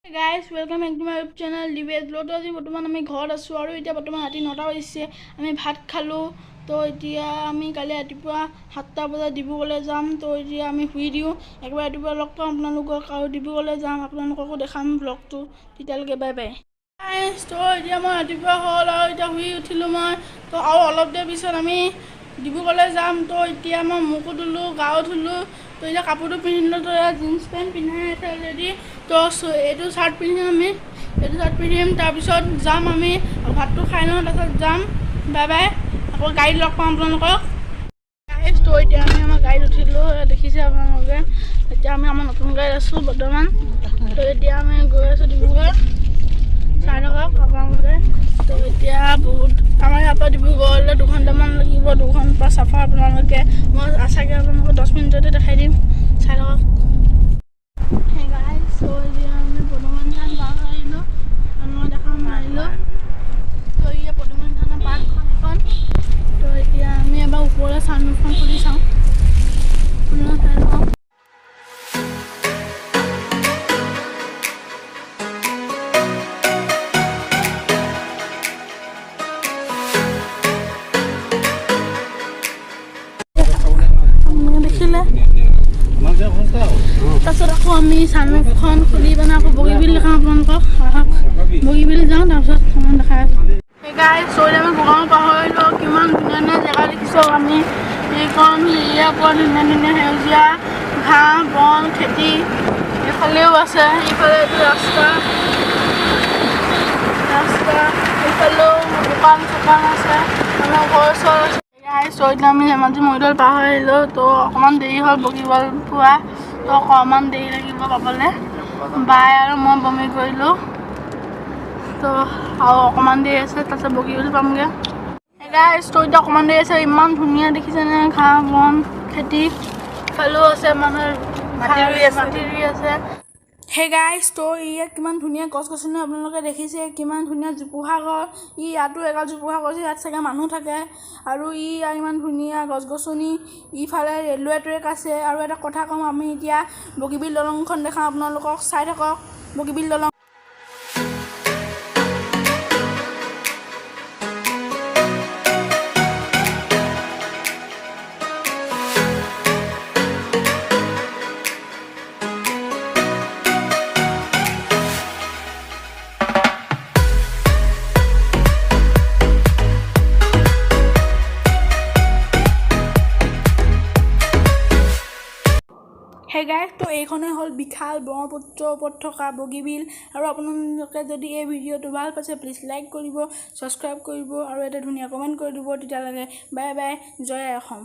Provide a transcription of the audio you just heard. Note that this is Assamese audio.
Guys, welcome back to my YouTube channel. Debate lot আজি বৰ্তমান আমি ঘৰত আছো আৰু এতিয়া বৰ্তমান ৰাতি 9টা বাজিছে আমি ভাত খালো তো এতিয়া আমি কালি ৰাতিপুৱা 7টা বজাত ডিব্ৰুগড়লৈ যাম তো এতিয়া আমি শুই দিও একবাৰ ৰাতিপুৱা লগ পাম আপোনালোকক আৰু ডিব্ৰুগড়লৈ যাম আপোনালোককো দেখাম ব্লগটো তেতিয়ালৈকে বাই বাই গাইস তো এতিয়া মই ৰাতিপুৱা হ'ল আৰু এতিয়া শুই উঠিলো মই তো আৰু অলপ দেৰি পিছত আমি ডিব্ৰুগড়লৈ যাম তো এতিয়া মই মুখো ধুলো গাও ধুলো তো এতিয়া কাপোৰটো পিন্ধিলো তো জিন্স পেণ্ট পিন্ধাই আছে অলৰেডি তো এইটো চাৰ্ট পিন্ধিম আমি এইটো চাৰ্ট পিন্ধিম তাৰপিছত যাম আমি ভাতটো খাই লওঁ তাৰপিছত যাম বাই বাই আকৌ গাড়ীত লগ পাম আপোনালোকক গাইছ তো এতিয়া আমি আমাৰ গাড়ীত উঠিলোঁ দেখিছে আপোনালোকে এতিয়া আমি আমাৰ নতুন গাড়ীত আছোঁ বৰ্তমান তো এতিয়া আমি গৈ আছোঁ ডিব্ৰুগড় চাই থাকক আপোনালোকে তো এতিয়া বহুত আমাৰ ইয়াৰ পৰা ডিব্ৰুগড়লৈ 2 ঘণ্টামান লাগিব 2 ঘণ্টা চাফা আপোনালোকে মই আশাকৈ আপোনালোকক 10 মিনিটতে দেখাই দিম চাই থাকক Hey guys, so এতিয়া আমি পদুমনি থান পাৰ কৰিলোঁ আপোনালোকক দেখাম মাৰিলোঁ তো এতিয়া পদুমনি থানৰ পাৰ্কখন এখন তো এতিয়া আমি এবাৰ ওপৰলৈ চানৰুফখন খুলি চাওঁ আপোনালোকে চাই থাকক দেখিলে তাৰপিছত আকৌ আমি চানৰুফখন খুলি পিনে আকৌ বগীবিল দেখাম আপোনালোকক আহক বগীবিল যাওঁ তাৰপিছত অকণমান দেখাই আছোঁ সেই গাইছ চৈলে আমি বগান পাহৰিলোঁ কিমান ধুনীয়া ধুনীয়া জেগা দেখিছোঁ আমি এইখন এৰিয়াৰ পৰা ধুনীয়া ধুনীয়া সেউজীয়া ঘাঁহ বন খেতি এইফালেও আছে এইফালে এইটো ৰাস্তা এইফালেও দোকান চোকান আছে আমাৰ ঘৰ ওচৰত আছে চৈত আমি ধেমাজি মৈদল পাৰ হৈ আহিলোঁ তো অকণমান দেৰি হ'ল বগীবিল পোৱা তো অকণমান দেৰি লাগিব পাবলৈ বাই আৰু মই বমি কৰিলোঁ তো আৰু অকণমান দেৰি আছে তাৰপিছত বগীবিল পামগৈ গাইছ তো এতিয়া অকণমান দেৰি আছে ইমান ধুনীয়া দেখিছেনে ঘাঁহ বন খেতি ইফালেও আছে মানুহে মাটি ৰুই আছে সেই গাইছ তো ইয়াত কিমান ধুনীয়া গছ গছনি আপোনালোকে দেখিছে কিমান ধুনীয়া জোপোহা ঘৰ ইয়াতো এগাল জোপোহা গছ ইয়াত চাগে মানুহ থাকে আৰু ইমান ধুনীয়া গছ গছনি ইফালে ৰেলৱে ট্ৰেক আছে আৰু এটা কথা ক'ম আমি এতিয়া বগীবিল দলংখন দেখাওঁ আপোনালোকক চাই থাকক বগীবিল দলং Hey guys, তো এইখনে হ'ল বিশাল ব্ৰহ্মপুত্ৰৰ ওপৰত থকা বগীবিল আৰু আপোনালোকে যদি এই ভিডিঅ'টো ভাল পাইছে প্লিজ লাইক কৰিব ছাবস্ক্ৰাইব কৰিব আৰু এটা ধুনীয়া কমেণ্ট কৰি দিব তেতিয়ালৈকে বাই বাই জয় অসম